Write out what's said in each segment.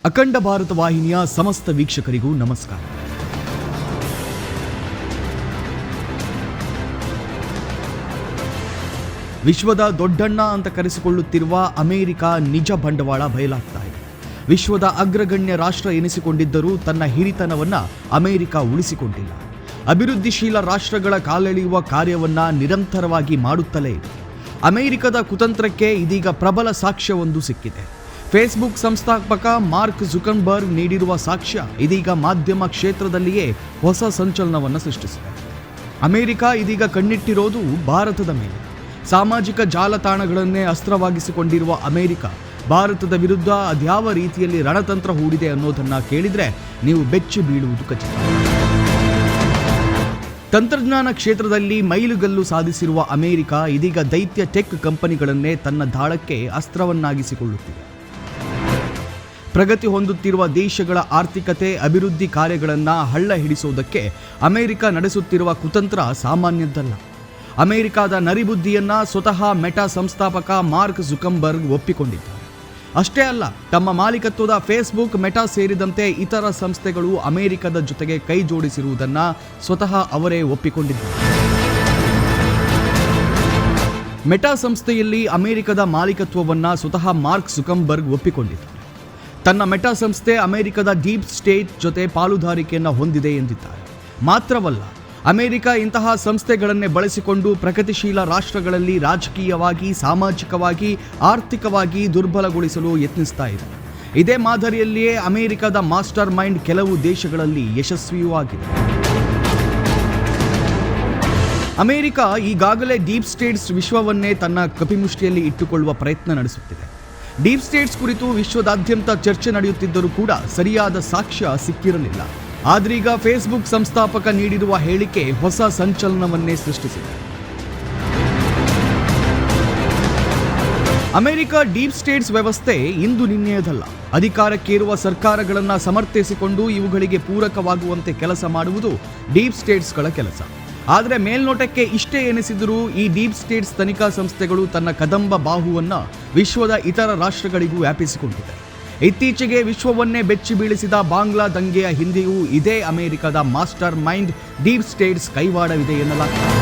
ಅಖಂಡ ಭಾರತ ವಾಹಿನಿಯ ಸಮಸ್ತ ವೀಕ್ಷಕರಿಗೂ ನಮಸ್ಕಾರ. ವಿಶ್ವದ ದೊಡ್ಡಣ್ಣ ಅಂತ ಕರೆಸಿಕೊಳ್ಳುತ್ತಿರುವ ಅಮೆರಿಕ ನಿಜ ಬಂಡವಾಳ ಬಯಲಾಗ್ತಾ ಇದೆ. ವಿಶ್ವದ ಅಗ್ರಗಣ್ಯ ರಾಷ್ಟ್ರ ಎನಿಸಿಕೊಂಡಿದ್ದರೂ ತನ್ನ ಹಿರಿತನವನ್ನ ಅಮೆರಿಕ ಉಳಿಸಿಕೊಂಡಿಲ್ಲ. ಅಭಿವೃದ್ಧಿಶೀಲ ರಾಷ್ಟ್ರಗಳ ಕಾಲೆಳೆಯುವ ಕಾರ್ಯವನ್ನ ನಿರಂತರವಾಗಿ ಮಾಡುತ್ತಲೇ ಇದೆ. ಅಮೆರಿಕದ ಕುತಂತ್ರಕ್ಕೆ ಇದೀಗ ಪ್ರಬಲ ಸಾಕ್ಷ್ಯವೊಂದು ಸಿಕ್ಕಿದೆ. ಫೇಸ್ಬುಕ್ ಸಂಸ್ಥಾಪಕ ಮಾರ್ಕ್ ಜುಕರ್ಬರ್ಗ್ ನೀಡಿರುವ ಸಾಕ್ಷ್ಯ ಇದೀಗ ಮಾಧ್ಯಮ ಕ್ಷೇತ್ರದಲ್ಲಿಯೇ ಹೊಸ ಸಂಚಲನವನ್ನು ಸೃಷ್ಟಿಸಿದೆ. ಅಮೆರಿಕ ಇದೀಗ ಕಣ್ಣಿಟ್ಟಿರೋದು ಭಾರತದ ಮೇಲೆ. ಸಾಮಾಜಿಕ ಜಾಲತಾಣಗಳನ್ನೇ ಅಸ್ತ್ರವಾಗಿಸಿಕೊಂಡಿರುವ ಅಮೆರಿಕ ಭಾರತದ ವಿರುದ್ಧ ಅದ್ಯಾವ ರೀತಿಯಲ್ಲಿ ರಣತಂತ್ರ ಹೂಡಿದೆ ಅನ್ನೋದನ್ನ ಕೇಳಿದ್ರೆ ನೀವು ಬೆಚ್ಚಿ ಬೀಳುವುದು ಖಚಿತ. ತಂತ್ರಜ್ಞಾನ ಕ್ಷೇತ್ರದಲ್ಲಿ ಮೈಲುಗಲ್ಲು ಸಾಧಿಸಿರುವ ಅಮೆರಿಕ ಇದೀಗ ದೈತ್ಯ ಟೆಕ್ ಕಂಪನಿಗಳನ್ನೇ ತನ್ನ ದಾಳಕ್ಕೆ ಅಸ್ತ್ರವನ್ನಾಗಿಸಿಕೊಳ್ಳುತ್ತಿದೆ. ಪ್ರಗತಿ ಹೊಂದುತ್ತಿರುವ ದೇಶಗಳ ಆರ್ಥಿಕತೆ ಅಭಿವೃದ್ಧಿ ಕಾರ್ಯಗಳನ್ನು ಹಳ್ಳ ಹಿಡಿಸುವುದಕ್ಕೆ ಅಮೆರಿಕ ನಡೆಸುತ್ತಿರುವ ಕುತಂತ್ರ ಸಾಮಾನ್ಯದ್ದಲ್ಲ. ಅಮೆರಿಕದ ನರಿಬುದ್ಧಿಯನ್ನ ಸ್ವತಃ ಮೆಟಾ ಸಂಸ್ಥಾಪಕ ಮಾರ್ಕ್ ಜುಕರ್ಬರ್ಗ್ ಒಪ್ಪಿಕೊಂಡಿದ್ದಾರೆ. ಅಷ್ಟೇ ಅಲ್ಲ, ತಮ್ಮ ಮಾಲೀಕತ್ವದ ಫೇಸ್ಬುಕ್, ಮೆಟಾ ಸೇರಿದಂತೆ ಇತರ ಸಂಸ್ಥೆಗಳು ಅಮೆರಿಕದ ಜೊತೆಗೆ ಕೈ ಜೋಡಿಸಿರುವುದನ್ನ ಸ್ವತಃ ಅವರೇ ಒಪ್ಪಿಕೊಂಡಿದ್ದಾರೆ. ಮೆಟಾ ಸಂಸ್ಥೆಯಲ್ಲಿ ಅಮೆರಿಕದ ಮಾಲೀಕತ್ವವನ್ನ ಸ್ವತಃ ಮಾರ್ಕ್ ಜುಕರ್ಬರ್ಗ್ ಒಪ್ಪಿಕೊಂಡಿದ್ದಾರೆ. ತನ್ನ ಮೆಟಾ ಸಂಸ್ಥೆ ಅಮೆರಿಕದ ಡೀಪ್ ಸ್ಟೇಟ್ ಜೊತೆ ಪಾಲುದಾರಿಕೆಯನ್ನು ಹೊಂದಿದೆ ಎಂದಿದ್ದಾರೆ. ಮಾತ್ರವಲ್ಲ, ಅಮೆರಿಕ ಇಂತಹ ಸಂಸ್ಥೆಗಳನ್ನೇ ಬಳಸಿಕೊಂಡು ಪ್ರಗತಿಶೀಲ ರಾಷ್ಟ್ರಗಳಲ್ಲಿ ರಾಜಕೀಯವಾಗಿ, ಸಾಮಾಜಿಕವಾಗಿ, ಆರ್ಥಿಕವಾಗಿ ದುರ್ಬಲಗೊಳಿಸಲು ಯತ್ನಿಸ್ತಾ ಇದೆ. ಇದೇ ಮಾದರಿಯಲ್ಲಿಯೇ ಅಮೆರಿಕದ ಮಾಸ್ಟರ್ ಮೈಂಡ್ ಕೆಲವು ದೇಶಗಳಲ್ಲಿ ಯಶಸ್ವಿಯೂ ಆಗಿದೆ. ಅಮೆರಿಕ ಈಗಾಗಲೇ ಡೀಪ್ ಸ್ಟೇಟ್ಸ್ ವಿಶ್ವವನ್ನೇ ತನ್ನ ಕಪಿಮುಷ್ಟಿಯಲ್ಲಿ ಇಟ್ಟುಕೊಳ್ಳುವ ಪ್ರಯತ್ನ ನಡೆಸುತ್ತಿದೆ. ಡೀಪ್ ಸ್ಟೇಟ್ಸ್ ಕುರಿತು ವಿಶ್ವದಾದ್ಯಂತ ಚರ್ಚೆ ನಡೆಯುತ್ತಿದ್ದರೂ ಕೂಡ ಸರಿಯಾದ ಸಾಕ್ಷ್ಯ ಸಿಕ್ಕಿರಲಿಲ್ಲ. ಆದ್ರೀಗ ಫೇಸ್ಬುಕ್ ಸಂಸ್ಥಾಪಕ ನೀಡಿರುವ ಹೇಳಿಕೆ ಹೊಸ ಸಂಚಲನವನ್ನೇ ಸೃಷ್ಟಿಸಿದೆ. ಅಮೆರಿಕ ಡೀಪ್ ಸ್ಟೇಟ್ಸ್ ವ್ಯವಸ್ಥೆ ಇಂದು ನಿನ್ನೆಯದಲ್ಲ. ಅಧಿಕಾರಕ್ಕೇರುವ ಸರ್ಕಾರಗಳನ್ನು ಸಮರ್ಥಿಸಿಕೊಂಡು ಇವುಗಳಿಗೆ ಪೂರಕವಾಗುವಂತೆ ಕೆಲಸ ಮಾಡುವುದು ಡೀಪ್ ಸ್ಟೇಟ್ಸ್ಗಳ ಕೆಲಸ. ಆದರೆ ಮೇಲ್ನೋಟಕ್ಕೆ ಇಷ್ಟೇ ಎನಿಸಿದರೂ ಈ ಡೀಪ್ ಸ್ಟೇಟ್ಸ್ ತನಿಖಾ ಸಂಸ್ಥೆಗಳು ತನ್ನ ಕದಂಬ ಬಾಹುವನ್ನು ವಿಶ್ವದ ಇತರ ರಾಷ್ಟ್ರಗಳಿಗೂ ವ್ಯಾಪಿಸಿಕೊಂಡಿದೆ. ಇತ್ತೀಚೆಗೆ ವಿಶ್ವವನ್ನೇ ಬೆಚ್ಚಿ ಬೀಳಿಸಿದ ಬಾಂಗ್ಲಾ ದಂಗೆಯ ಹಿಂದೆಯೂ ಇದೇ ಅಮೆರಿಕದ ಮಾಸ್ಟರ್ ಮೈಂಡ್ ಡೀಪ್ ಸ್ಟೇಟ್ಸ್ ಕೈವಾಡವಿದೆ ಎನ್ನಲಾಗಿದೆ.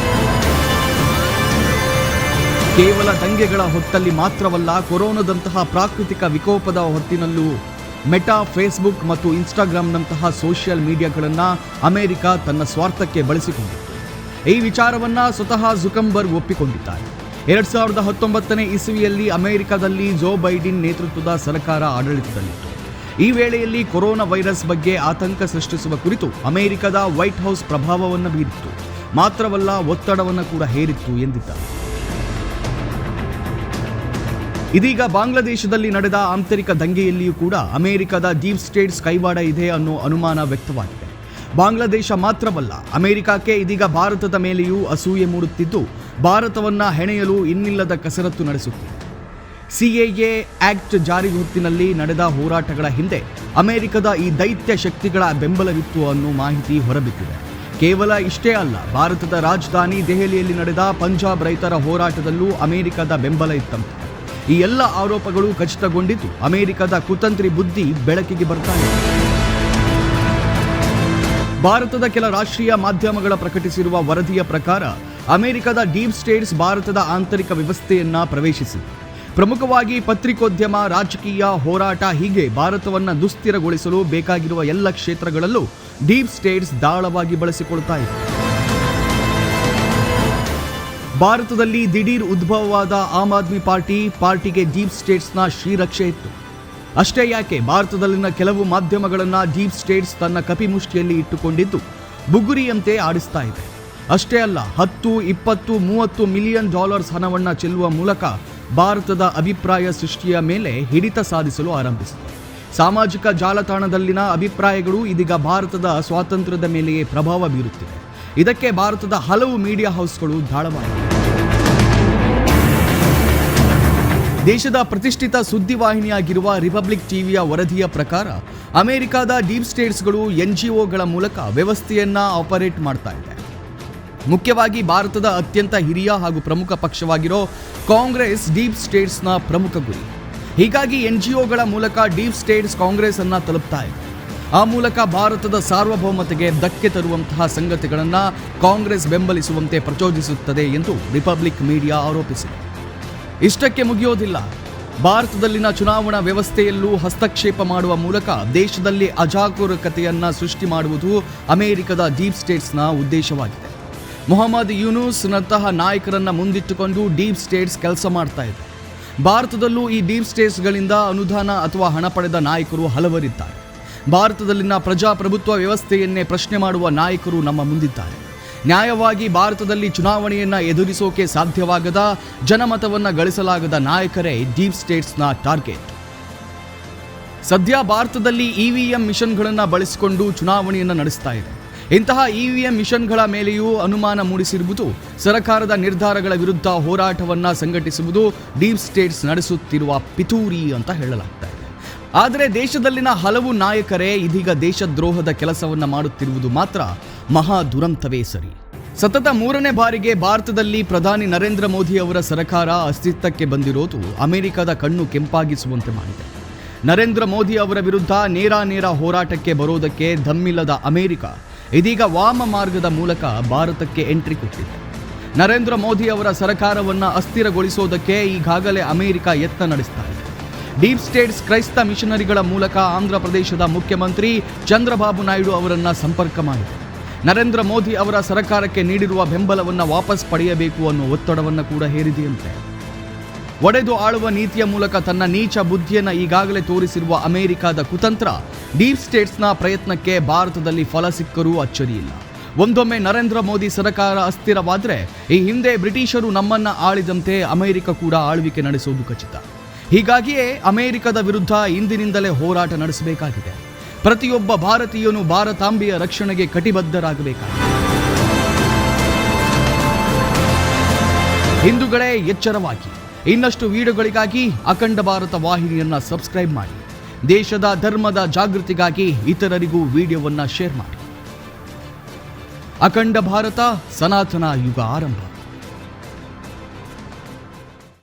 ಕೇವಲ ದಂಗೆಗಳ ಹೊತ್ತಲ್ಲಿ ಮಾತ್ರವಲ್ಲ, ಕೊರೋನಾದಂತಹ ಪ್ರಾಕೃತಿಕ ವಿಕೋಪದ ಹೊತ್ತಿನಲ್ಲೂ ಮೆಟಾ, ಫೇಸ್ಬುಕ್ ಮತ್ತು ಇನ್ಸ್ಟಾಗ್ರಾಂನಂತಹ ಸೋಷಿಯಲ್ ಮೀಡಿಯಾಗಳನ್ನು ಅಮೆರಿಕ ತನ್ನ ಸ್ವಾರ್ಥಕ್ಕೆ ಬಳಸಿಕೊಂಡಿತ್ತು. ಈ ವಿಚಾರವನ್ನ ಸ್ವತಃ ಜುಕರ್ಬರ್ಗ್ ಒಪ್ಪಿಕೊಂಡಿದ್ದಾರೆ. 2019ನೇ ಇಸವಿಯಲ್ಲಿ ಅಮೆರಿಕದಲ್ಲಿ ಜೋ ಬೈಡೆನ್ ನೇತೃತ್ವದ ಸರ್ಕಾರ ಆಡಳಿತದಲ್ಲಿತ್ತು. ಈ ವೇಳೆಯಲ್ಲಿ ಕೊರೋನಾ ವೈರಸ್ ಬಗ್ಗೆ ಆತಂಕ ಸೃಷ್ಟಿಸುವ ಕುರಿತು ಅಮೆರಿಕದ ವೈಟ್ ಹೌಸ್ ಪ್ರಭಾವವನ್ನು ಬೀರಿತ್ತು. ಮಾತ್ರವಲ್ಲ, ಒತ್ತಡವನ್ನು ಕೂಡ ಹೇರಿತ್ತು ಎಂದಿದ್ದಾರೆ. ಇದೀಗ ಬಾಂಗ್ಲಾದೇಶದಲ್ಲಿ ನಡೆದ ಆಂತರಿಕ ದಂಗೆಯಲ್ಲಿಯೂ ಕೂಡ ಅಮೆರಿಕದ ಡೀಪ್ ಸ್ಟೇಟ್ಸ್ ಕೈವಾಡ ಇದೆ ಅನ್ನೋ ಅನುಮಾನ ವ್ಯಕ್ತವಾಗಿದೆ. ಬಾಂಗ್ಲಾದೇಶ ಮಾತ್ರವಲ್ಲ, ಅಮೆರಿಕಕ್ಕೆ ಇದೀಗ ಭಾರತದ ಮೇಲೆಯೂ ಅಸೂಯೆ ಮೂಡುತ್ತಿದ್ದು ಭಾರತವನ್ನ ಹೆಣೆಯಲು ಇನ್ನಿಲ್ಲದ ಕಸರತ್ತು ನಡೆಸುತ್ತಿದೆ. ಸಿಎಎ ಆಕ್ಟ್ ಜಾರಿ ಹೊತ್ತಿನಲ್ಲಿ ನಡೆದ ಹೋರಾಟಗಳ ಹಿಂದೆ ಅಮೆರಿಕದ ಈ ದೈತ್ಯ ಶಕ್ತಿಗಳ ಬೆಂಬಲವಿತ್ತು ಅನ್ನೋ ಮಾಹಿತಿ ಹೊರಬಿದ್ದಿದೆ. ಕೇವಲ ಇಷ್ಟೇ ಅಲ್ಲ, ಭಾರತದ ರಾಜಧಾನಿ ದೆಹಲಿಯಲ್ಲಿ ನಡೆದ ಪಂಜಾಬ್ ರೈತರ ಹೋರಾಟದಲ್ಲೂ ಅಮೆರಿಕದ ಬೆಂಬಲ ಇತ್ತಂತೆ. ಈ ಎಲ್ಲ ಆರೋಪಗಳು ಖಚಿತಗೊಂಡಿದ್ದು ಅಮೆರಿಕದ ಕುತಂತ್ರಿ ಬುದ್ಧಿ ಬೆಳಕಿಗೆ ಬರ್ತಾ ಇದೆ. ಭಾರತದ ಕೆಲ ರಾಷ್ಟ್ರೀಯ ಮಾಧ್ಯಮಗಳ ಪ್ರಕಟಿಸಿರುವ ವರದಿಯ ಪ್ರಕಾರ ಅಮೆರಿಕದ ಡೀಪ್ ಸ್ಟೇಟ್ಸ್ ಭಾರತದ ಆಂತರಿಕ ವ್ಯವಸ್ಥೆಯನ್ನ ಪ್ರವೇಶಿಸಿದೆ. ಪ್ರಮುಖವಾಗಿ ಪತ್ರಿಕೋದ್ಯಮ, ರಾಜಕೀಯ, ಹೋರಾಟ ಹೀಗೆ ಭಾರತವನ್ನು ದುಸ್ಥಿರಗೊಳಿಸಲು ಬೇಕಾಗಿರುವ ಎಲ್ಲ ಕ್ಷೇತ್ರಗಳಲ್ಲೂ ಡೀಪ್ ಸ್ಟೇಟ್ಸ್ ದಾಳವಾಗಿ ಬಳಸಿಕೊಳ್ತಾ ಇದೆ. ಭಾರತದಲ್ಲಿ ದಿಢೀರ್ ಉದ್ಭವವಾದ ಆಮ್ ಆದ್ಮಿ ಪಾರ್ಟಿಗೆ ಡೀಪ್ ಸ್ಟೇಟ್ಸ್ನ ಶ್ರೀರಕ್ಷೆ ಇತ್ತು. ಅಷ್ಟೇ ಯಾಕೆ, ಭಾರತದಲ್ಲಿನ ಕೆಲವು ಮಾಧ್ಯಮಗಳನ್ನು ಡೀಪ್ ಸ್ಟೇಟ್ಸ್ ತನ್ನ ಕಪಿಮುಷ್ಟಿಯಲ್ಲಿ ಇಟ್ಟುಕೊಂಡಿದ್ದು ಬುಗುರಿಯಂತೆ ಆಡಿಸ್ತಾ ಇದೆ. ಅಷ್ಟೇ ಅಲ್ಲ, 10, 20, 30 ಮಿಲಿಯನ್ ಡಾಲರ್ಸ್ ಹಣವನ್ನು ಚೆಲ್ಲುವ ಮೂಲಕ ಭಾರತದ ಅಭಿಪ್ರಾಯ ಸೃಷ್ಟಿಯ ಮೇಲೆ ಹಿಡಿತ ಸಾಧಿಸಲು ಆರಂಭಿಸಿದೆ. ಸಾಮಾಜಿಕ ಜಾಲತಾಣದಲ್ಲಿನ ಅಭಿಪ್ರಾಯಗಳು ಇದೀಗ ಭಾರತದ ಸ್ವಾತಂತ್ರ್ಯದ ಮೇಲೆಯೇ ಪ್ರಭಾವ ಬೀರುತ್ತಿವೆ. ಇದಕ್ಕೆ ಭಾರತದ ಹಲವು ಮೀಡಿಯಾ ಹೌಸ್ಗಳು ದಾಳವಾಗಿವೆ. ದೇಶದ ಪ್ರತಿಷ್ಠಿತ ಸುದ್ದಿವಾಹಿನಿಯಾಗಿರುವ ರಿಪಬ್ಲಿಕ್ ಟಿವಿಯ ವರದಿಯ ಪ್ರಕಾರ ಅಮೆರಿಕದ ಡೀಪ್ ಸ್ಟೇಟ್ಸ್ಗಳು ಎನ್ಜಿಒಗಳ ಮೂಲಕ ವ್ಯವಸ್ಥೆಯನ್ನ ಆಪರೇಟ್ ಮಾಡ್ತಾ ಇದೆ. ಮುಖ್ಯವಾಗಿ ಭಾರತದ ಅತ್ಯಂತ ಹಿರಿಯ ಹಾಗೂ ಪ್ರಮುಖ ಪಕ್ಷವಾಗಿರೋ ಕಾಂಗ್ರೆಸ್ ಡೀಪ್ ಸ್ಟೇಟ್ಸ್ನ ಪ್ರಮುಖ ಗುರಿ. ಹೀಗಾಗಿ NGOಗಳ ಮೂಲಕ ಡೀಪ್ ಸ್ಟೇಟ್ಸ್ ಕಾಂಗ್ರೆಸ್ ಅನ್ನ ತಲುಪ್ತಾ ಇದೆ. ಆ ಮೂಲಕ ಭಾರತದ ಸಾರ್ವಭೌಮತೆಗೆ ಧಕ್ಕೆ ತರುವಂತಹ ಸಂಗತಿಗಳನ್ನು ಕಾಂಗ್ರೆಸ್ ಬೆಂಬಲಿಸುವಂತೆ ಪ್ರಚೋದಿಸುತ್ತದೆ ಎಂದು ರಿಪಬ್ಲಿಕ್ ಮೀಡಿಯಾ ಆರೋಪಿಸಿದೆ. ಇಷ್ಟಕ್ಕೆ ಮುಗಿಯೋದಿಲ್ಲ. ಭಾರತದಲ್ಲಿನ ಚುನಾವಣಾ ವ್ಯವಸ್ಥೆಯಲ್ಲೂ ಹಸ್ತಕ್ಷೇಪ ಮಾಡುವ ಮೂಲಕ ದೇಶದಲ್ಲಿ ಅಜಾಗರೂಕತೆಯನ್ನ ಸೃಷ್ಟಿ ಮಾಡುವುದು ಅಮೆರಿಕದ ಡೀಪ್ ಸ್ಟೇಟ್ಸ್ನ ಉದ್ದೇಶವಾಗಿದೆ. ಮೊಹಮ್ಮದ್ ಯೂನುಸ್ನಂತಹ ನಾಯಕರನ್ನ ಮುಂದಿಟ್ಟುಕೊಂಡು ಡೀಪ್ ಸ್ಟೇಟ್ಸ್ ಕೆಲಸ ಮಾಡ್ತಾ ಇದೆ. ಭಾರತದಲ್ಲೂ ಈ ಡೀಪ್ ಸ್ಟೇಟ್ಸ್ಗಳಿಂದ ಅನುದಾನ ಅಥವಾ ಹಣ ಪಡೆದ ನಾಯಕರು ಹಲವರಿದ್ದಾರೆ. ಭಾರತದಲ್ಲಿನ ಪ್ರಜಾಪ್ರಭುತ್ವ ವ್ಯವಸ್ಥೆಯನ್ನೇ ಪ್ರಶ್ನೆ ಮಾಡುವ ನಾಯಕರು ನಮ್ಮ ಮುಂದಿದ್ದಾರೆ. ನ್ಯಾಯವಾಗಿ ಭಾರತದಲ್ಲಿ ಚುನಾವಣೆಯನ್ನು ಎದುರಿಸೋಕೆ ಸಾಧ್ಯವಾಗದ, ಜನಮತವನ್ನು ಗಳಿಸಲಾಗದ ನಾಯಕರೇ ಡೀಪ್ ಸ್ಟೇಟ್ಸ್ನ ಟಾರ್ಗೆಟ್. ಸದ್ಯ ಭಾರತದಲ್ಲಿ EVM ಮಿಷನ್ಗಳನ್ನು ಬಳಸಿಕೊಂಡು ಚುನಾವಣೆಯನ್ನು ನಡೆಸ್ತಾ ಇದೆ. ಇಂತಹ EVM ಮಿಷನ್ಗಳ ಮೇಲೆಯೂ ಅನುಮಾನ ಮೂಡಿಸಿರುವುದು ಸರ್ಕಾರದ ನಿರ್ಧಾರಗಳ ವಿರುದ್ಧ ಹೋರಾಟವನ್ನು ಸಂಘಟಿಸುವುದು ಡೀಪ್ ಸ್ಟೇಟ್ಸ್ ನಡೆಸುತ್ತಿರುವ ಪಿತೂರಿ ಅಂತ ಹೇಳಲಾಗ್ತಾ ಇದೆ. ಆದರೆ ದೇಶದಲ್ಲಿನ ಹಲವು ನಾಯಕರೇ ಇದೀಗ ದೇಶದ್ರೋಹದ ಕೆಲಸವನ್ನು ಮಾಡುತ್ತಿರುವುದು ಮಾತ್ರ ಮಹಾ ದುರಂತವೇ ಸರಿ. ಸತತ 3ನೇ ಬಾರಿಗೆ ಭಾರತದಲ್ಲಿ ಪ್ರಧಾನಿ ನರೇಂದ್ರ ಮೋದಿ ಅವರ ಸರ್ಕಾರ ಅಸ್ತಿತ್ವಕ್ಕೆ ಬಂದಿರೋದು ಅಮೆರಿಕದ ಕಣ್ಣು ಕೆಂಪಾಗಿಸುವಂತೆ ಮಾಡಿದೆ. ನರೇಂದ್ರ ಮೋದಿ ಅವರ ವಿರುದ್ಧ ನೇರ ಹೋರಾಟಕ್ಕೆ ಬರೋದಕ್ಕೆ ದಮ್ಮಿಲ್ಲದ ಅಮೆರಿಕ ಇದೀಗ ವಾಮ ಮಾರ್ಗದ ಮೂಲಕ ಭಾರತಕ್ಕೆ ಎಂಟ್ರಿ ಕೊಟ್ಟಿದೆ. ನರೇಂದ್ರ ಮೋದಿ ಅವರ ಸರ್ಕಾರವನ್ನು ಅಸ್ಥಿರಗೊಳಿಸೋದಕ್ಕೆ ಈಗಾಗಲೇ ಅಮೆರಿಕ ಯತ್ನ ನಡೆಸ್ತಾ ಇದೆ. ಡೀಪ್ ಸ್ಟೇಟ್ಸ್ ಕ್ರೈಸ್ತ ಮಿಷನರಿಗಳ ಮೂಲಕ ಆಂಧ್ರ ಪ್ರದೇಶದ ಮುಖ್ಯಮಂತ್ರಿ ಚಂದ್ರಬಾಬು ನಾಯ್ಡು ಅವರನ್ನ ಸಂಪರ್ಕ ಮಾಡಿದೆ. ನರೇಂದ್ರ ಮೋದಿ ಅವರ ಸರ್ಕಾರಕ್ಕೆ ನೀಡಿರುವ ಬೆಂಬಲವನ್ನು ವಾಪಸ್ ಪಡೆಯಬೇಕು ಅನ್ನೋ ಒತ್ತಡವನ್ನು ಕೂಡ ಹೇರಿದೆಯಂತೆ. ಒಡೆದು ಆಳುವ ನೀತಿಯ ಮೂಲಕ ತನ್ನ ನೀಚ ಬುದ್ಧಿಯನ್ನು ಈಗಾಗಲೇ ತೋರಿಸಿರುವ ಅಮೆರಿಕದ ಕುತಂತ್ರ ಡೀಪ್ ಸ್ಟೇಟ್ಸ್ನ ಪ್ರಯತ್ನಕ್ಕೆ ಭಾರತದಲ್ಲಿ ಫಲ ಸಿಕ್ಕರೂ ಅಚ್ಚರಿಯಿಲ್ಲ. ಒಂದೊಮ್ಮೆ ನರೇಂದ್ರ ಮೋದಿ ಸರ್ಕಾರ ಅಸ್ಥಿರವಾದರೆ ಈ ಹಿಂದೆ ಬ್ರಿಟಿಷರು ನಮ್ಮನ್ನ ಆಳಿದಂತೆ ಅಮೆರಿಕ ಕೂಡ ಆಳ್ವಿಕೆ ನಡೆಸೋದು ಖಚಿತ. ಹೀಗಾಗಿಯೇ ಅಮೆರಿಕದ ವಿರುದ್ಧ ಇಂದಿನಿಂದಲೇ ಹೋರಾಟ ನಡೆಸಬೇಕಾಗಿದೆ. ಪ್ರತಿಯೊಬ್ಬ ಭಾರತೀಯನು ಭಾರತಾಂಬೆಯ ರಕ್ಷಣೆಗೆ ಕಟಿಬದ್ಧರಾಗಬೇಕಾಗಿದೆ. ಹಿಂದೂಗಳೇ ಎಚ್ಚರವಾಗಿ. ಇನ್ನಷ್ಟು ವಿಡಿಯೋಗಳಿಗಾಗಿ ಅಖಂಡ ಭಾರತ ವಾಹಿನಿಯನ್ನ ಸಬ್ಸ್ಕ್ರೈಬ್ ಮಾಡಿ. ದೇಶದ ಧರ್ಮದ ಜಾಗೃತಿಗಾಗಿ ಇತರರಿಗೂ ವಿಡಿಯೋವನ್ನ ಶೇರ್ ಮಾಡಿ. ಅಖಂಡ ಭಾರತ, ಸನಾತನ ಯುಗ ಆರಂಭ.